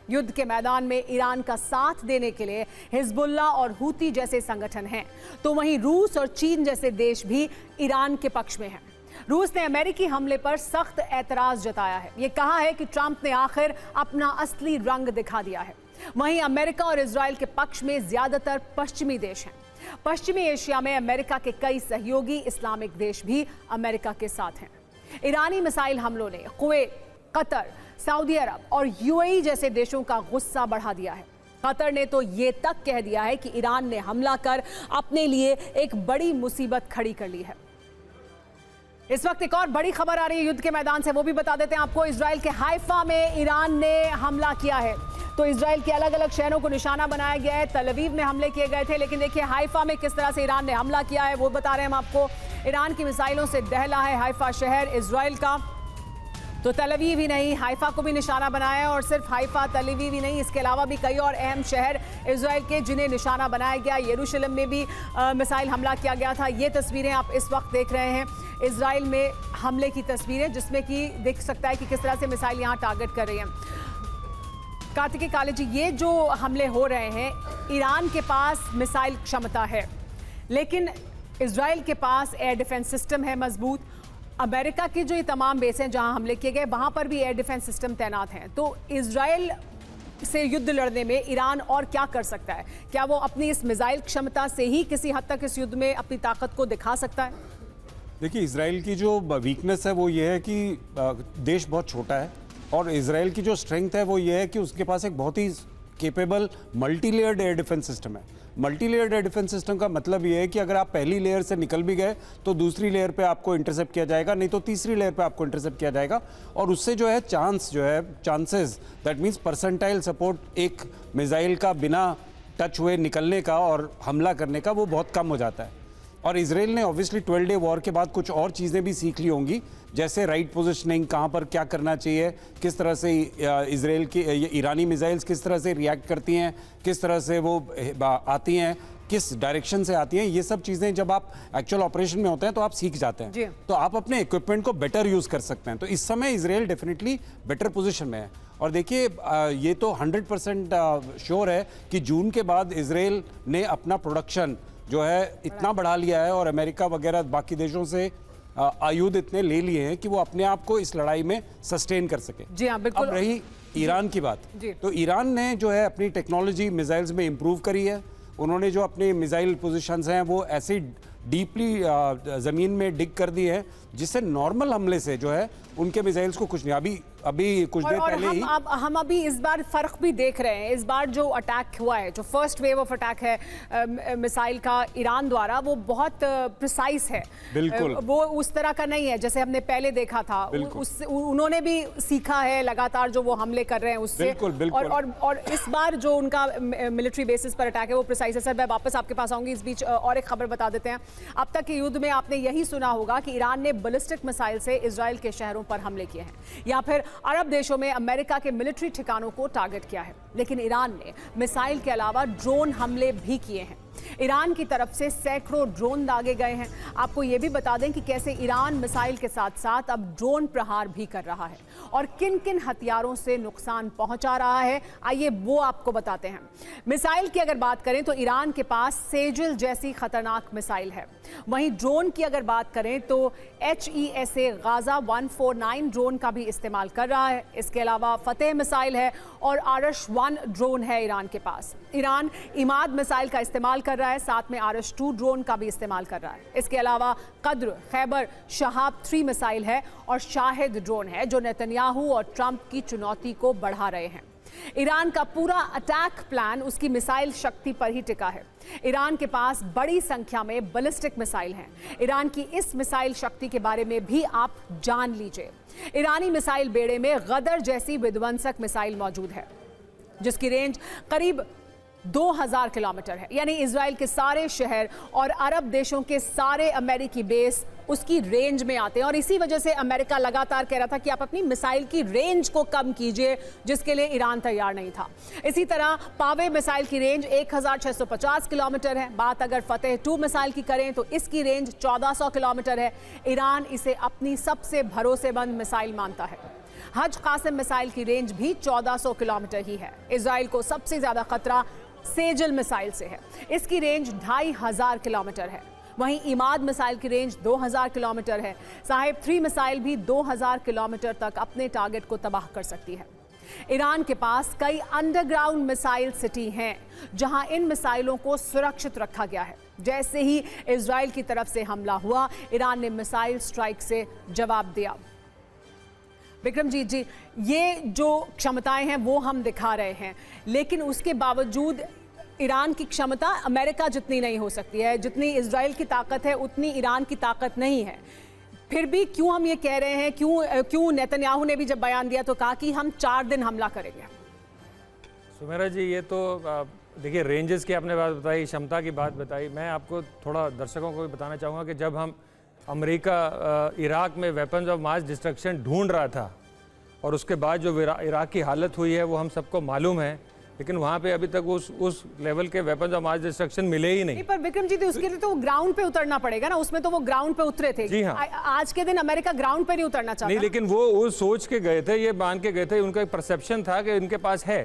युद्ध के मैदान में ईरान का साथ देने के लिए हिजबुल्ला और हूती जैसे संगठन हैं, तो वहीं रूस और चीन जैसे देश भी ईरान के पक्ष में हैं। रूस ने अमेरिकी हमले पर सख्त एतराज जताया है। ये कहा है कि ट्रंप ने आखिर अपना असली रंग दिखा दिया है। वहीं अमेरिका और इजराइल के पक्ष में ज्यादातर पश्चिमी देश हैं। पश्चिमी एशिया में अमेरिका के कई सहयोगी इस्लामिक देश भी अमेरिका के साथ हैं। ईरानी मिसाइल हमलों ने कुवैत, कतर, सऊदी अरब और यूएई जैसे देशों का गुस्सा बढ़ा दिया है। कतर ने तो ये तक कह दिया है कि ईरान ने हमला कर अपने लिए एक बड़ी मुसीबत खड़ी कर ली है। इस वक्त एक और बड़ी खबर आ रही है युद्ध के मैदान से, वो भी बता देते हैं आपको। इजराइल के हाइफा में ईरान ने हमला किया है। तो इजराइल के अलग अलग शहरों को निशाना बनाया गया है। तल अवीव में हमले किए गए थे, लेकिन देखिए हाइफा में किस तरह से ईरान ने हमला किया है वो बता रहे हैं हम आपको। ईरान की मिसाइलों से दहला है हाइफा शहर इजराइल का। तो तल अवीव ही नहीं, हाइफा को भी निशाना बनाया है। और सिर्फ हाइफा, तल अवीव ही नहीं, इसके अलावा भी कई और अहम शहर इजराइल के जिन्हें निशाना बनाया गया। यरूशलेम में भी मिसाइल हमला किया गया था। ये तस्वीरें आप इस वक्त देख रहे हैं इजराइल में हमले की तस्वीरें, जिसमें कि देख सकता है कि किस तरह से मिसाइल यहाँ टारगेट कर रही हैं। कार्तिकी काले जी, ये जो हमले हो रहे हैं, ईरान के पास मिसाइल क्षमता है, लेकिन इजराइल के पास एयर डिफेंस सिस्टम है मजबूत। अमेरिका की जो ये तमाम बेस हैं जहां हमले किए गए, वहां पर भी एयर डिफेंस सिस्टम तैनात हैं। तो इजराइल से युद्ध लड़ने में ईरान और क्या कर सकता है? क्या वो अपनी इस मिसाइल क्षमता से ही किसी हद तक इस युद्ध में अपनी ताकत को दिखा सकता है? देखिए, इजराइल की जो वीकनेस है वो ये है कि देश बहुत छोटा है, और इजराइल की जो स्ट्रेंथ है वो ये है कि उसके पास एक बहुत ही capable multi layered air defence system है। Multi layered air defence system का मतलब ये है कि अगर आप पहली लेयर से निकल भी गए तो दूसरी लेयर पे आपको इंटरसेप्ट किया जाएगा, नहीं तो तीसरी लेयर पे आपको इंटरसेप्ट किया जाएगा। और उससे जो है chances that means percentile support एक मिसाइल का बिना टच हुए निकलने का और हमला करने का वो बहुत कम हो जाता है। और इजराइल ने ऑब्वियसली 12 डे वॉर के बाद कुछ और चीज़ें भी सीख ली होंगी, जैसे राइट पोजीशनिंग, कहाँ पर क्या करना चाहिए, किस तरह से इजराइल की ईरानी मिसाइल्स किस तरह से रिएक्ट करती हैं, किस तरह से वो आती हैं, किस डायरेक्शन से आती हैं। ये सब चीज़ें जब आप एक्चुअल ऑपरेशन में होते हैं तो आप सीख जाते हैं, तो आप अपने इक्विपमेंट को बेटर यूज़ कर सकते हैं। तो इस समय इजराइल डेफिनेटली बेटर पोजिशन में है। और देखिए, ये तो 100% श्योर है कि जून के बाद इजराइल ने अपना प्रोडक्शन जो है इतना बढ़ा लिया है, और अमेरिका वगैरह बाकी देशों से आयुध इतने ले लिए हैं कि वो अपने आप को इस लड़ाई में सस्टेन कर सके। जी हाँ, बिल्कुल। अब रही ईरान की बात, तो ईरान ने जो है अपनी टेक्नोलॉजी मिसाइल्स में इम्प्रूव करी है। उन्होंने जो अपने मिसाइल पोजीशंस हैं वो ऐसी डीपली ज़मीन में डिग कर दी है, जिससे नॉर्मल हमले से जो है उनके मिसाइल्स को कुछ नहीं। अभी कुछ देर पहले ही हम अभी इस बार फर्क भी देख रहे हैं। इस बार जो अटैक हुआ है, जो फर्स्ट वेव ऑफ अटैक है मिसाइल का ईरान द्वारा, वो बहुत प्रिसाइज है। बिल्कुल, वो उस तरह का नहीं है जैसे हमने पहले देखा था। उन्होंने भी सीखा है लगातार जो वो हमले कर रहे हैं उससे। बिल्कुल, बिल्कुल। और इस बार जो उनका मिलिट्री बेसिस पर अटैक है वो प्रिसाइज है। सर, मैं वापस आपके पास आऊंगी। इस बीच और एक खबर बता देते हैं। अब तक के युद्ध में आपने यही सुना होगा कि ईरान ने बैलिस्टिक मिसाइल से इजराइल के शहरों पर हमले किए हैं, या फिर अरब देशों में अमेरिका के मिलिट्री ठिकानों को टारगेट किया है। लेकिन ईरान ने मिसाइल के अलावा ड्रोन हमले भी किए हैं। ईरान की तरफ से सैकड़ों ड्रोन दागे गए हैं। आपको यह भी बता दें कि कैसे ईरान मिसाइल के साथ साथ अब ड्रोन प्रहार भी कर रहा है और किन किन हथियारों से नुकसान पहुंचा रहा है, आइए वो आपको बताते हैं। मिसाइल की अगर बात करें तो ईरान के पास सेजल जैसी खतरनाक मिसाइल है। वहीं ड्रोन की अगर बात करें तो HESA गाजा 149 ड्रोन का भी इस्तेमाल कर रहा है। इसके अलावा फतेह मिसाइल है और आरश-1 ड्रोन है ईरान के पास। ईरान इमाद मिसाइल का इस्तेमाल कर रहा है, साथ में आरश-2 ड्रोन का भी इस्तेमाल कर रहा है। इसके अलावा कद्र, खैबर, शहाब 3 मिसाइल है और शाहिद ड्रोन है, जो नेतन्याहू और ट्रंप की चुनौती को बढ़ा रहे हैं। ईरान का पूरा अटैक प्लान उसकी मिसाइल शक्ति पर ही टिका है। ईरान के पास बड़ी संख्या में बैलिस्टिक मिसाइल हैं। ईरान की इस मिसाइल शक्ति के बारे में भी आप जान लीजिए। ईरानी मिसाइल बेड़े में गदर जैसी विध्वंसक मिसाइल मौजूद है, जिसकी रेंज करीब 2000 किलोमीटर है। यानी इजराइल के सारे शहर और अरब देशों के सारे अमेरिकी बेस उसकी रेंज में आते हैं। और इसी वजह से अमेरिका लगातार कह रहा था कि आप अपनी मिसाइल की रेंज को कम कीजिए, जिसके लिए ईरान तैयार नहीं था। इसी तरह पावे मिसाइल की रेंज 1650 किलोमीटर है। बात अगर फतेह 2 मिसाइल की करें तो इसकी रेंज 1400 किलोमीटर है। ईरान इसे अपनी सबसे भरोसेमंद मिसाइल मानता है। हज कासिम मिसाइल की रेंज भी 1400 किलोमीटर ही है। इजराइल को सबसे ज्यादा खतरा सेजल मिसाइल से है, इसकी रेंज 2500 किलोमीटर है। वहीं इमाद मिसाइल की रेंज 2000 किलोमीटर है। साहिब 3 मिसाइल भी 2000 किलोमीटर तक अपने टारगेट को तबाह कर सकती है। ईरान के पास कई अंडरग्राउंड मिसाइल सिटी हैं जहां इन मिसाइलों को सुरक्षित रखा गया है। जैसे ही इजराइल की तरफ से हमला हुआ, ईरान ने मिसाइल स्ट्राइक से जवाब दिया। विक्रमजीत जी, ये जो क्षमताएं हैं वो हम दिखा रहे हैं, लेकिन उसके बावजूद ईरान की क्षमता अमेरिका जितनी नहीं हो सकती है। जितनी इजराइल की ताकत है उतनी ईरान की ताकत नहीं है। फिर भी क्यों हम ये कह रहे हैं, क्यों नेतन्याहू ने भी जब बयान दिया तो कहा कि हम 4 दिन हमला करेंगे? सुमेरा जी, ये तो देखिए, रेंजेस की आपने बात बताई, क्षमता की बात बताई। मैं आपको थोड़ा दर्शकों को भी बताना चाहूँगा कि जब हम अमेरिका इराक में वेपन्स ऑफ मास डिस्ट्रक्शन ढूंढ रहा था और उसके बाद जो इराक की हालत हुई है वो हम सबको मालूम है, लेकिन वहाँ पे अभी तक उस लेवल के वेपन्स ऑफ मास डिस्ट्रक्शन मिले ही नहीं। पर विक्रम जी, उसके लिए तो ग्राउंड पे उतरना पड़ेगा ना, उसमें तो वो ग्राउंड पे उतरे थे। जी हाँ। आज के दिन अमेरिका ग्राउंड पे नहीं उतरना चाहता। नहीं, लेकिन वो सोच के गए थे, ये मान के गए थे, उनका एक परसेप्शन था कि इनके पास है,